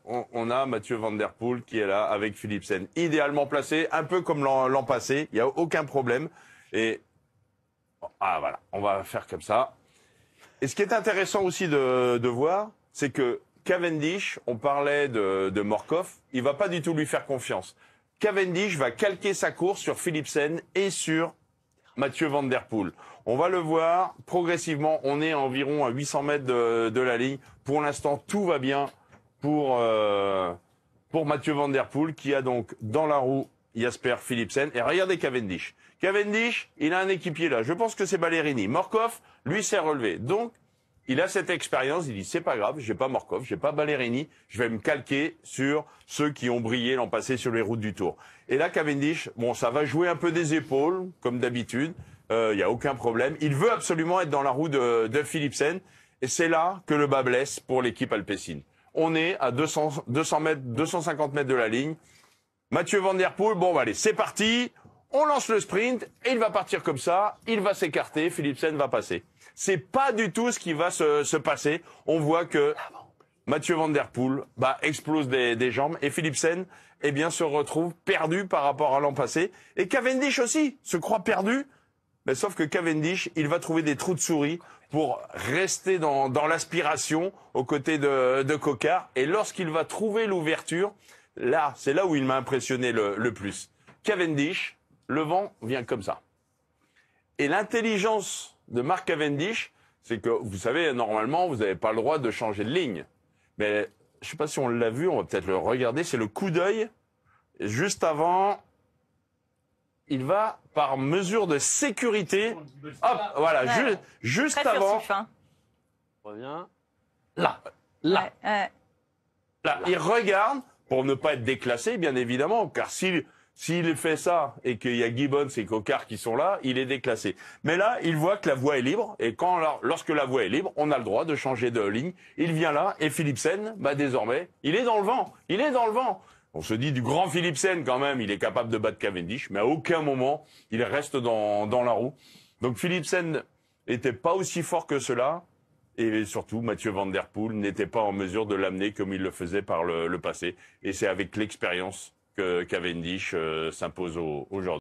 on a Mathieu Van Der Poel qui est là avec Philipsen. Idéalement placé, un peu comme l'an passé, il n'y a aucun problème. Et voilà, on va faire comme ça. Et ce qui est intéressant aussi de voir, c'est que Cavendish, on parlait de Morkov, il va pas du tout lui faire confiance. Cavendish va calquer sa course sur Philipsen et sur Mathieu Van Der Poel. On va le voir progressivement, on est environ à 800 mètres de la ligne. Pour l'instant, tout va bien pour Mathieu Van Der Poel qui a donc dans la roue Jasper Philipsen. Et regardez Cavendish. Cavendish, il a un équipier là. Je pense que c'est Ballerini. Morkov, lui, s'est relevé. Donc, il a cette expérience. Il dit, c'est pas grave, j'ai pas Morkov, j'ai pas Ballerini. Je vais me calquer sur ceux qui ont brillé l'an passé sur les routes du Tour. Et là, Cavendish, bon, ça va jouer un peu des épaules, comme d'habitude. Il y a aucun problème. Il veut absolument être dans la roue de Philipsen. Et c'est là que le bas blesse pour l'équipe alpecin. On est à 200 mètres, 250 mètres de la ligne. Mathieu Van Der Poel, bon, allez, c'est parti. On lance le sprint et il va partir comme ça. Il va s'écarter. Philipsen va passer. C'est pas du tout ce qui va se passer. On voit que Mathieu Van Der Poel explose des jambes et Philipsen eh bien, se retrouve perdu par rapport à l'an passé. Et Cavendish aussi se croit perdu. Mais sauf que Cavendish, il va trouver des trous de souris pour rester dans l'aspiration aux côtés de Coquard. Et lorsqu'il va trouver l'ouverture, là, c'est là où il m'a impressionné le plus. Cavendish, le vent vient comme ça. Et l'intelligence de Mark Cavendish, c'est que, vous savez, normalement, vous n'avez pas le droit de changer de ligne. Mais je ne sais pas si on l'a vu, on va peut-être le regarder, c'est le coup d'œil. Juste avant, il va, par mesure de sécurité, hop, voilà, juste très avant. furtif, hein. Revient. Là. Là, Il regarde, pour ne pas être déclassé, bien évidemment, car s'il fait ça et qu'il y a Gibbons et Coquard qui sont là, il est déclassé. Mais là, il voit que la voie est libre, et lorsque la voie est libre, on a le droit de changer de ligne. Il vient là, et Philipsen, désormais, il est dans le vent. Il est dans le vent. On se dit du grand Philipsen quand même, il est capable de battre Cavendish, mais à aucun moment, il reste dans la roue. Donc Philipsen n'était pas aussi fort que cela, et surtout Mathieu Van Der Poel n'était pas en mesure de l'amener comme il le faisait par le passé. Et c'est avec l'expérience que Cavendish s'impose aujourd'hui.